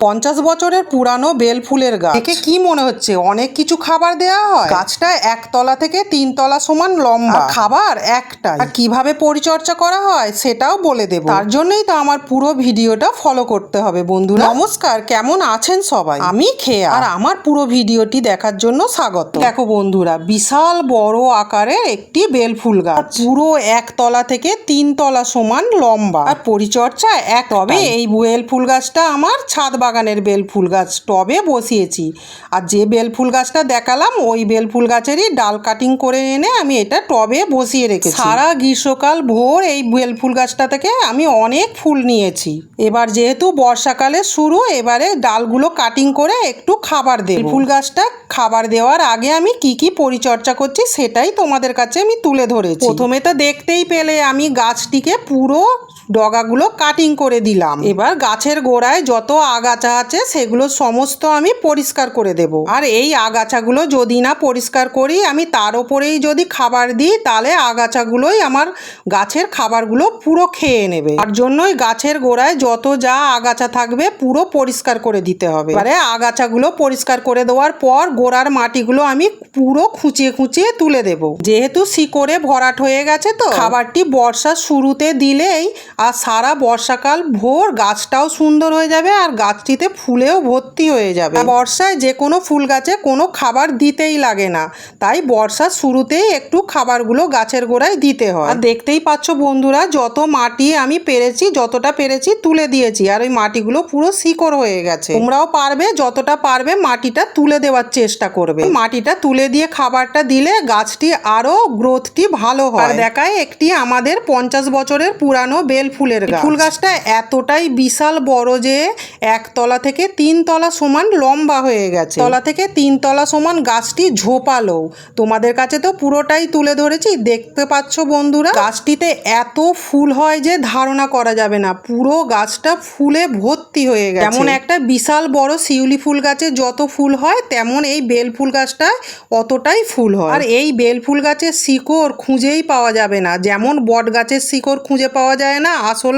50 বছরের পুরানো বেল ফুলের গাছ। একে কি মনে হচ্ছে অনেক কিছু খাবার দেওয়া হয়? গাছটা একতলা থেকে 3 তলা সমান লম্বা, খাবার একটাই। আর কিভাবে পরিচর্যা করা হয় সেটাও বলে দেব। তার জন্যই তো আমার পুরো ভিডিওটা ফলো করতে হবে বন্ধুরা। নমস্কার, কেমন আছেন সবাই? আমি খেয়া, আর আমার পুরো ভিডিওটি দেখার জন্য স্বাগত। দেখো বন্ধুরা, বিশাল বড় আকারের একটি বেল ফুল গাছ, পুরো একতলা থেকে 3 তলা সমান লম্বা, আর পরিচর্যা এক। তবে এই বেল ফুল গাছটা আমার ছাদ বাগানের বেল ফুল গাছ, টবে বসিয়েছি। আর যে বেল ফুল গাছটা দেখালাম ওই বেল ফুল গাছেরই ডাল কাটিং করে এনে আমি এটা টবে বসিয়ে রেখেছি। সারা গ্রীষ্মকাল ভোর এই বেল ফুল গাছটা থেকে আমি অনেক ফুল নিয়েছি। এবার যেহেতু বর্ষাকালে শুরু, এবারে ডালগুলো কাটিং করে একটু খাবার দেব। ফুল গাছটা খাবার দেওয়ার আগে আমি কি কি পরিচর্যা করছি সেটাই তোমাদের কাছে আমি তুলে ধরেছি। প্রথমে তো দেখতেই পেলে আমি গাছটিকে পুরো ডগাগুলো কাটিং করে দিলাম। এবার গাছের গোড়ায় যত আগাছা আছে সেগুলো সমস্ত আমি পরিষ্কার করে দেব। আর এই আগাছাগুলো যদি না পরিষ্কার করি, আমি তার উপরেই যদি খাবার দিই, তাহলে আগাছাগুলোই আমার গাছের খাবারগুলো পুরো খেয়ে নেবে। তার জন্যই গাছের গোড়ায় যত যা আগাছা থাকবে পুরো পরিষ্কার করে দিতে হবে। এবারে আগাছাগুলো পরিষ্কার করে দেওয়ার পর গোড়ার মাটিগুলো আমি পুরো খুঁচিয়ে খুঁচিয়ে তুলে দেব। যেহেতু শিকড়ে ভরাট হয়ে গেছে, তো খাবারটি বর্ষার শুরুতে দিলেই আর সারা বর্ষাকাল ভোর গাছটাও সুন্দর হয়ে যাবে, আর গাছটিতে ফুলেও ভর্তি হয়ে যাবে। বর্ষায় যে কোনো ফুল গাছে কোনো খাবার দিতেই লাগে না, তাই বর্ষার শুরুতেই একটু খাবারগুলো গাছের গোড়ায় দিতে হয়। আর দেখতেই পাচ্ছ বন্ধুরা, যত মাটি আমি পেরেছি, যতটা পেরেছি তুলে দিয়েছি, আর ওই মাটিগুলো পুরো শিকড় হয়ে গেছে। তোমরাও পারবে, যতটা পারবে মাটিটা তুলে দেওয়ার চেষ্টা করবে। মাটিটা তুলে দিয়ে খাবারটা দিলে গাছটি আরো গ্রোথটি ভালো হয়। আর দেখায় একটি আমাদের 50 বছরের পুরানো বেল ফুলের গাছ। ফুল গাছটা এতটাই বিশাল বড় যে একতলা থেকে 3 তলা সমান লম্বা হয়ে গেছে। তলা থেকে 3 তলা সমান গাছটি ঝোপালো। তোমাদের কাছে তো পুরোটাই তুলে ধরেছি, দেখতে পাচ্ছ বন্ধুরা। গাছটিতে এত ফুল হয় যে ধারণা করা যাবে না, পুরো গাছটা ফুলে ভর্তি হয়ে গেছে। যেমন একটা বিশাল বড় শিউলি ফুল গাছে যত ফুল হয়, তেমন এই বেল ফুল গাছটায় অতটাই ফুল হয়। আর এই বেল ফুল গাছের শিকড় খুঁজেই পাওয়া যাবে না, যেমন বট গাছের শিকড় খুঁজে পাওয়া যায় না আসল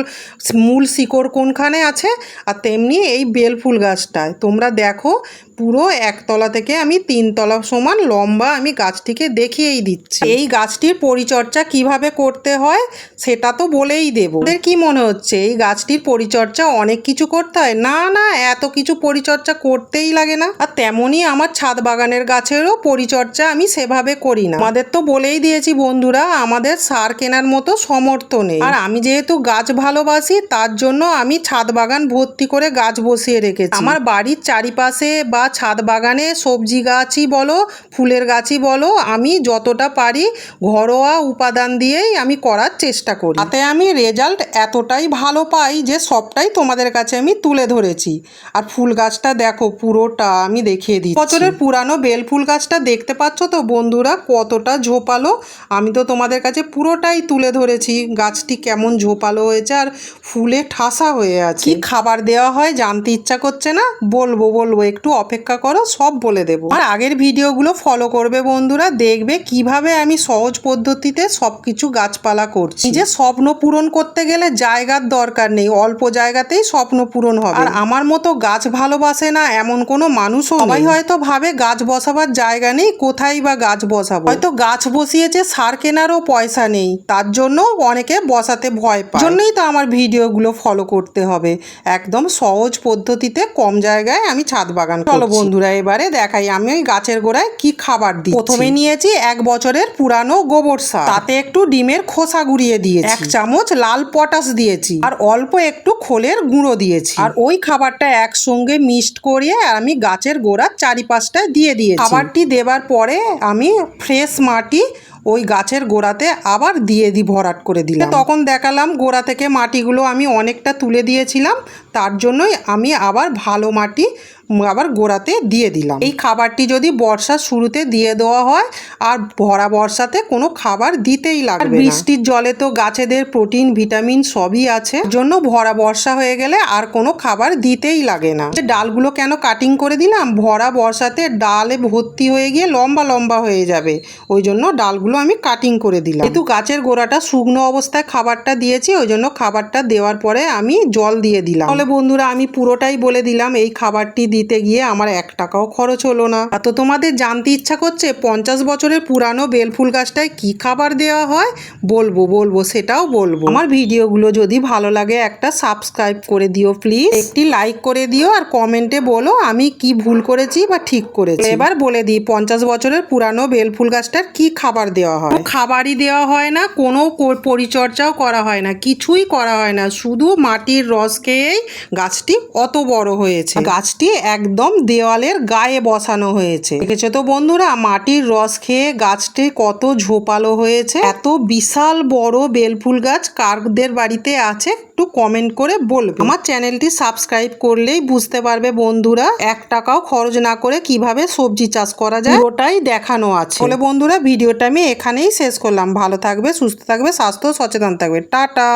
মূল শিকড় কোনখানে আছে, আর তেমনি এই বেল ফুল গাছটায় তোমরা দেখো পুরো একতলা থেকে আমি 3 তলা সমান লম্বা আমি গাছটিকে দেখিয়েই দিচ্ছি। এই গাছটির পরিচর্যা কিভাবে করতে হয় সেটা তো বলেই দেব। ওদের কি মনে হচ্ছে এই গাছটির পরিচর্যা অনেক কিছু করতে হয়? না না, এত কিছু পরিচর্যা করতেই লাগে না। আর তেমনই আমার ছাদ বাগানের গাছেরও পরিচর্যা আমি সেভাবে করি না। আমাদের তো বলেই দিয়েছি বন্ধুরা, আমাদের সার কেনার মতো সামর্থ্য নেই। আর আমি যেহেতু গাছ ভালোবাসি, তার জন্য আমি ছাদ বাগান ভর্তি করে গাছ বসিয়ে রেখেছি। আমার বাড়ির চারিপাশে বা ছাদ বাগানে সবজি গাছই বলো, ফুলের গাছই বলো, আমি যতটা পারি ঘরোয়া উপাদান দিয়েই আমি করার চেষ্টা করি। তাতে আমি রেজাল্ট এতটাই ভালো পাই যে সবটাই তোমাদের কাছে আমি তুলে ধরেছি। আর ফুল গাছটা দেখো পুরোটা আমি দেখিয়ে দিই। বছরের পুরানো বেল ফুল গাছটা দেখতে পাচ্ছ তো বন্ধুরা কতটা ঝোপালো। আমি তো তোমাদের কাছে পুরোটাই তুলে ধরেছি গাছটি কেমন ঝোপালো হয়েছে আর ফুলে ঠাসা হয়ে আছে। কি খাবার দেওয়া হয় জানতে ইচ্ছা করছে না? বলবো একটু অপেক্ষা করো, সব বলে দেবো। আর আগের ভিডিওগুলো ফলো করবে বন্ধুরা, দেখবে কিভাবে আমি সহজ পদ্ধতিতে সবকিছু গাছপালা করছি। নিজের স্বপ্ন পূরণ করতে গেলে জায়গার দরকার নেই, অল্প জায়গাতেই স্বপ্ন পূরণ হবে। আর আমার মতো গাছ ভালোবাসে না এমন কোনো মানুষও সবাই হয়তো ভাবে গাছ বসাবার জায়গা নেই, কোথায় বা গাছ বসাবো। হয়তো গাছ বসিয়েছে সার কেনারও পয়সা নেই, তার জন্য অনেকে বসাতে ভয় পায়। জন্যই তো আমার ভিডিওগুলো ফলো করতে হবে, একদম সহজ পদ্ধতিতে কম জায়গায় আমি ছাদ বাগান করছি। চলো বন্ধুরা এবারে দেখাই আমি ওই গাছের গোড়ায় কি খাবার দিই। প্রথমে নিয়েছি 1 বছরের পুরানো গোবর সার, তাতে একটু ডিমের খোসা গুঁড়িয়ে দিয়েছি, 1 চামচ লাল পটাশ দিয়েছি, আর অল্প একটু খোলের গুঁড়ো দিয়েছি। আর ওই খাবারটা একসঙ্গে মিক্সড করিয়ে আমি গাছের গোড়ার চারিপাশটায় দিয়ে দিয়েছি। খাবারটি দেবার পরে আমি ফ্রেশ মাটি ওই গাছের গোড়াতে আবার দিয়ে ভরাট করে দিলাম। তখন দেখালাম গোড়া থেকে মাটিগুলো আমি অনেকটা তুলে দিয়েছিলাম, তার জন্যই আমি আবার ভালো মাটি আবার গোড়াতে দিয়ে দিলাম। এই খাবারটি যদি বর্ষার শুরুতে দিয়ে দেওয়া হয় আর ভরা বর্ষাতে কোনো খাবার দিতেই লাগবে না। বৃষ্টির জলে তো গাছেদের প্রোটিন ভিটামিন সবই আছে, জন্য ভরা বর্ষা হয়ে গেলে আর কোনো খাবার দিতেই লাগে না। ডালগুলো কেন কাটিং করে দিলাম, ভরা বর্ষাতে ডালে ভর্তি হয়ে গিয়ে লম্বা লম্বা হয়ে যাবে, ওই জন্য ডালগুলো আমি কাটিং করে দিলাম। যেহেতু গাছের গোড়াটা শুকনো অবস্থায় খাবারটা দিয়েছি, ওই জন্য খাবারটা দেওয়ার পরে আমি জল দিয়ে দিলাম। তাহলে বন্ধুরা আমি পুরোটাই বলে দিলাম, এই খাবারটি দিতে গিয়ে আমার 1 টাকাও খরচ হলো না। তো তোমাদের জানতে ইচ্ছা করছে 50 বছরের পুরানো বেলফুল গাছটায় কি খাবার দেওয়া হয়? বলবো সেটাও বলবো। আমার ভিডিওগুলো যদি ভালো লাগে একটা সাবস্ক্রাইব করে দিও প্লিজ, একটি লাইক করে দিও, আর কমেন্টে বলো আমি কি ভুল করেছি বা ঠিক করেছি। এবার বলে দিই 50 বছরের পুরানো বেলফুল গাছটার কি খাবার দেওয়া হয়। খাবারই দেওয়া হয় না, কোনো পরিচর্যাও করা হয় না, কিছুই করা হয় না, শুধু মাটির রস খেয়েই গাছটি অত বড় হয়েছে। গাছটি একদম দেওয়ালের গায়ে বসানো হয়েছে। দেখেছো তো বন্ধুরা, মাটির রস খেয়ে গাছটি কত ঝোপালো হয়েছে। এত বিশাল বড় বেলফুল গাছ কারদের বাড়িতে আছে একটু কমেন্ট করে বলবে। আমার চ্যানেলটি সাবস্ক্রাইব করলেই বুঝতে পারবে বন্ধুরা, 1 টাকাও খরচ না করে কিভাবে সবজি চাষ করা যায় ওটাই দেখানো আছে। বলে বন্ধুরা ভিডিওটা আমি এখানেই শেষ করলাম। ভালো থাকবে, সুস্থ থাকবে, স্বাস্থ্য সচেতন থাকবে। টাটা।